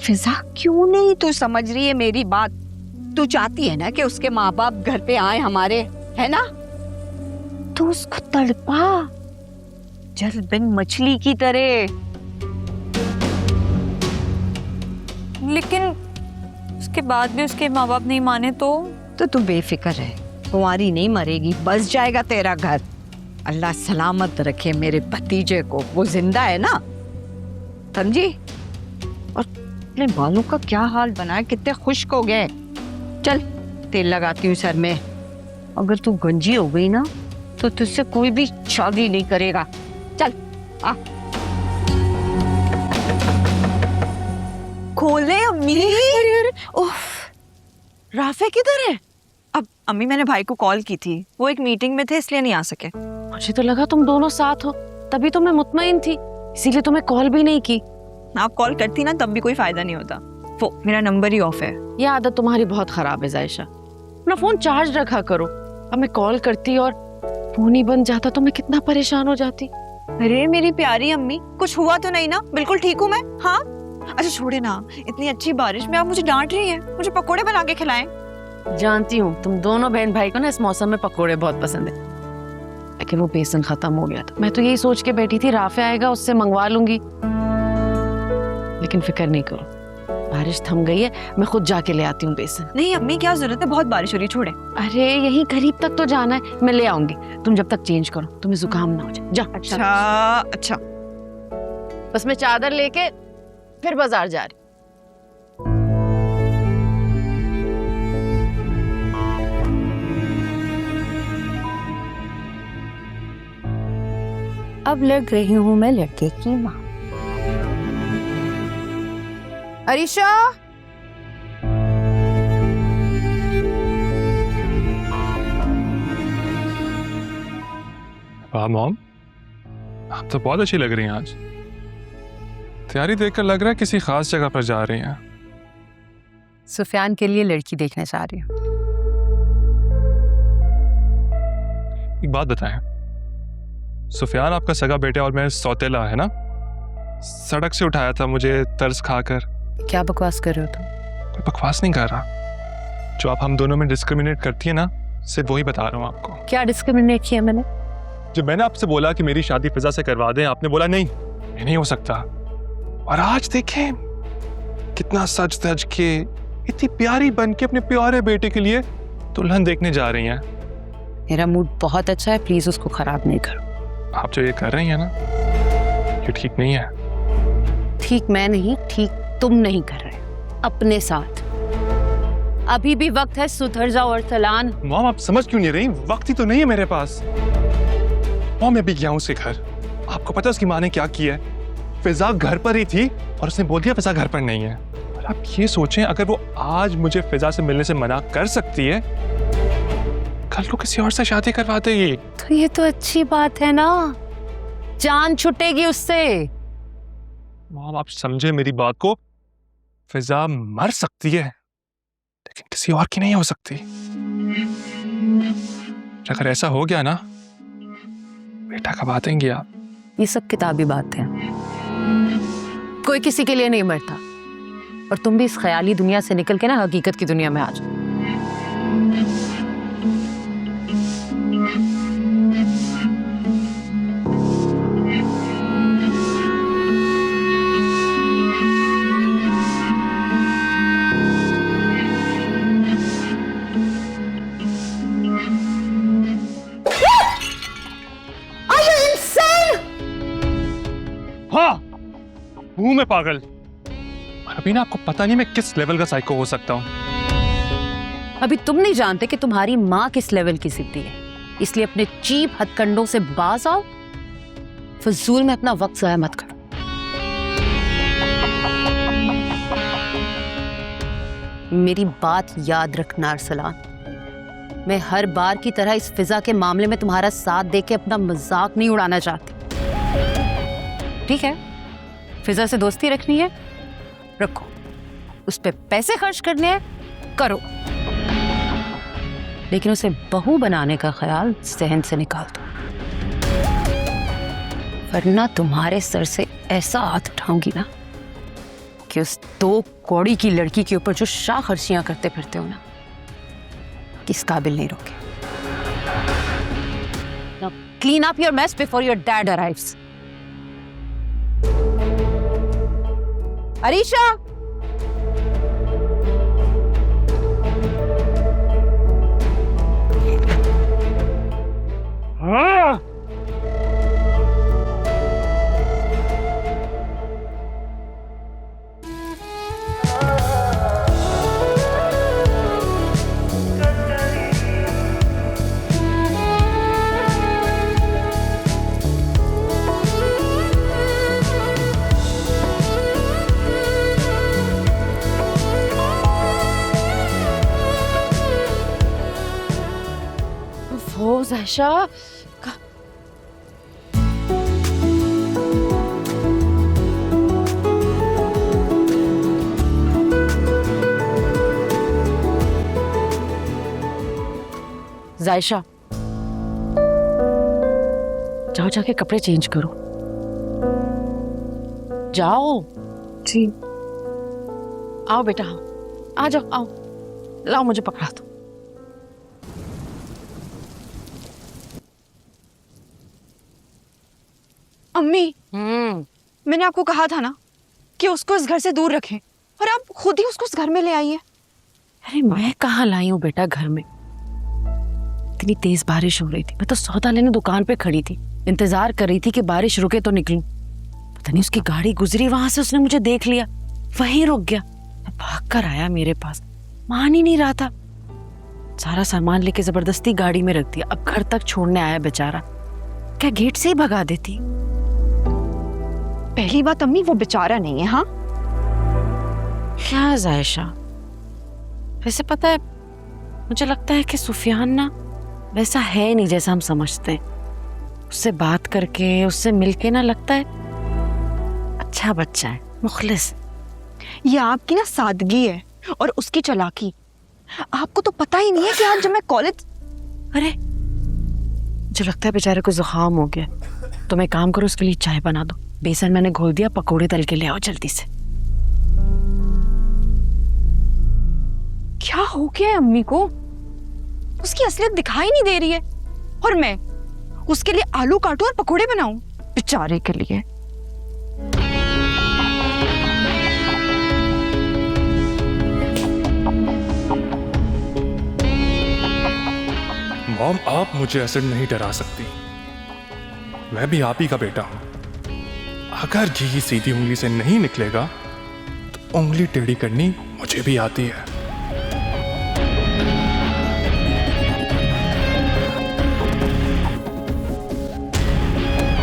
फिजा क्यों नहीं तू समझ रही है मेरी बात? तू चाहती है ना कि उसके माँ बाप घर पे आए हमारे, है ना? तू उसको तड़पा जल बिन मछली की तरह। लेकिन उसके बाद भी उसके माँ बाप नहीं माने तो तू बेफिक्र है, कुंवारी नहीं मरेगी, बस जाएगा तेरा घर। अल्लाह सलामत रखे मेरे भतीजे को, वो जिंदा है ना, समझी? और अपने बालों का क्या हाल बना है, कितने खुश्क हो गए। चल तेल लगाती हूँ सर में। अगर तू गंजी हो गई ना तो तुझसे कोई भी शादी नहीं करेगा। चल आ। खोले अम्मी। उफ, राफे किधर है? अब अम्मी मैंने भाई को कॉल की थी, वो एक मीटिंग में थे इसलिए नहीं आ सके। मुझे तो लगा तुम दोनों साथ हो, तभी तो मैं मुतमईन थी, इसीलिए तुम्हें कॉल भी नहीं की। आप कॉल करती ना तब भी कोई फायदा नहीं होता, वो मेरा नंबर ही ऑफ है। ये आदत तुम्हारी बहुत खराब है जायशा, अपना फोन चार्ज रखा करो। अब मैं कॉल करती और फोन ही बन जाता तो मैं कितना परेशान हो जाती। अरे मेरी प्यारी अम्मी, कुछ हुआ तो नहीं ना? बिल्कुल ठीक हूँ मैं। हाँ अच्छा छोड़े ना, इतनी अच्छी बारिश में आप मुझे डांट रही हैं, मुझे पकोड़े बना के खिलाएं। जानती हूँ तुम दोनों बहन भाई को ना इस मौसम में पकोड़े बहुत पसंद है, लेकिन वो बेसन खत्म हो गया था। मैं तो यही सोच के बैठी थी राफे आएगा उससे मंगवा लूंगी, लेकिन फिक्र नहीं करो, बारिश थम गई है, मैं खुद जाके ले आती हूँ बेसन। नहीं अम्मी क्या जरूरत है, बहुत बारिश हो रही है, छोड़े। अरे यही करीब तक तो जाना है, मैं ले आऊंगी, तुम जब तक चेंज करो, तुम्हें जुकाम ना हो जाए। जा। अच्छा बस मैं चादर लेके फिर बाजार जा रही। अब लग रही हूँ मैं लड़के की माँ। अरीशा, वाह मॉम, आप तो बहुत अच्छी लग रही हैं आज। तैयारी देखकर लग रहा है किसी खास जगह पर जा रही हैं। सुफियान के लिए लड़की देखने जा रही हूँ। एक बात बताएं, सुफियान आपका सगा बेटा और मैं सौतेला, है ना? सड़क से उठाया था मुझे तरस खाकर। क्या बकवास कर रहे हो तुम? कोई बकवास नहीं कर रहा, जो आप हम दोनों में डिस्क्रिमिनेट करती है ना, सिर्फ वही बता रहा हूँ आपको। क्या डिस्क्रिमिनेट किया मैंने? जब मैंने आपसे बोला कि मेरी शादी फिजा से करवा दें, आपने बोला नहीं, ये नहीं हो सकता। और आज देखें कितना सज धज के, इतनी प्यारी बन के अपने प्यारे बेटे के लिए दुल्हन देखने जा रही हैं। मेरा मूड बहुत अच्छा है, प्लीज उसको खराब नहीं करो। आप जो ये कर रही हैं ना, ये ठीक नहीं है। ठीक मैं नहीं, ठीक तुम नहीं कर रहे अपने साथ। अभी भी वक्त है, सुधर जाओ और सलान। मॉम आप समझ क्यों नहीं रही? वक्त ही तो नहीं है मेरे पास। मॉम मैं भी गया हूँ उसके घर, आपको पता है उसकी माँ ने क्या किया है? फिजा घर पर ही थी और उसने बोल दिया फिजा घर पर नहीं है। और आप ये सोचें, अगर वो आज मुझे फिजा से मिलने से मना कर सकती है, कल को किसी और से शादी करवा देगी। तो ये तो अच्छी बात है ना, जान छुटेगी उससे। मॉम आप समझे मेरी बात को, फिजा मर सकती है लेकिन किसी और की नहीं हो सकती। अगर ऐसा हो गया ना, बेटा कब आतेंगे आप? ये सब किताबी बात है, कोई किसी के लिए नहीं मरता। और तुम भी इस ख्याली दुनिया से निकल के ना हकीकत की दुनिया में आ जाओ। हाँ, हूं मैं पागल। और अभी ना आपको पता नहीं मैं किस लेवल का साइको हो सकता हूं। अभी तुम नहीं जानते कि तुम्हारी माँ किस लेवल की सिद्धि है, इसलिए अपने चीप हथकंडों से बाज आओ, फजूल में अपना वक्त जाया मत करो। मेरी बात याद रखना अरसलान, मैं हर बार की तरह इस फिजा के मामले में तुम्हारा साथ देके अपना मजाक नहीं उड़ाना चाहती। ठीक है, फिजा से दोस्ती रखनी है, रखो, उस पे पैसे खर्च करने हैं, करो, लेकिन उसे बहू बनाने का ख्याल जहन से निकाल दो, वरना तुम्हारे सर से ऐसा हाथ उठाऊंगी ना कि उस 2 कौड़ी की लड़की के ऊपर जो शाह खर्चियां करते फिरते हो ना, किस काबिल नहीं रोके। Now clean up your mess before your dad arrives. Arisha, हाँ वो जायशा जायशा, जाओ जाके कपड़े चेंज करो, जाओ। जी आओ बेटा, आओ, आ जाओ, आओ, लाओ मुझे पकड़ा दो। अम्मी, मैंने आपको कहा था ना कि उसको इस घर से दूर रखें, और आप खुद ही उसको इस घर में ले आई हैं। अरे मैं कहाँ लाई हूँ बेटा घर में, इतनी तेज बारिश हो रही थी, मैं तो सौदा लेने दुकान पे खड़ी थी, इंतजार कर रही थी कि बारिश रुके तो निकलूं। पता नहीं उसकी गाड़ी गुजरी वहां से, उसने मुझे देख लिया, वहीं रुक गया। मैं भाग कर आया मेरे पास, मान ही नहीं रहा था। सारा सामान लेके जबरदस्ती गाड़ी में रख दिया, अब घर तक छोड़ने आया बेचारा। क्या गेट से ही भगा देती? पहली बात अम्मी, वो बेचारा नहीं है। हाँ, क्या जायशा, वैसे पता है मुझे लगता है कि सुफियान ना वैसा है नहीं जैसा हम समझते हैं। उससे बात करके, उससे मिलके ना लगता है अच्छा बच्चा है, मुखलिस। ये आपकी ना सादगी है और उसकी चालाकी। आपको तो पता ही नहीं है कि आज जब मैं कॉलेज, अरे मुझे लगता है बेचारे को जुकाम हो गया, तो मैं काम करो उसके लिए चाय बना दो, बेसन मैंने घोल दिया, पकोड़े तल के ले आओ जल्दी से। क्या हो गया है अम्मी को? उसकी असलियत दिखाई नहीं दे रही है, और मैं उसके लिए आलू काटूं और पकोड़े बनाऊं बेचारे के लिए। मॉम, आप मुझे ऐसे नहीं डरा सकती। मैं भी आप ही का बेटा हूं। अगर घी सीधी उंगली से नहीं निकलेगा तो उंगली टेढ़ी करनी मुझे भी आती है।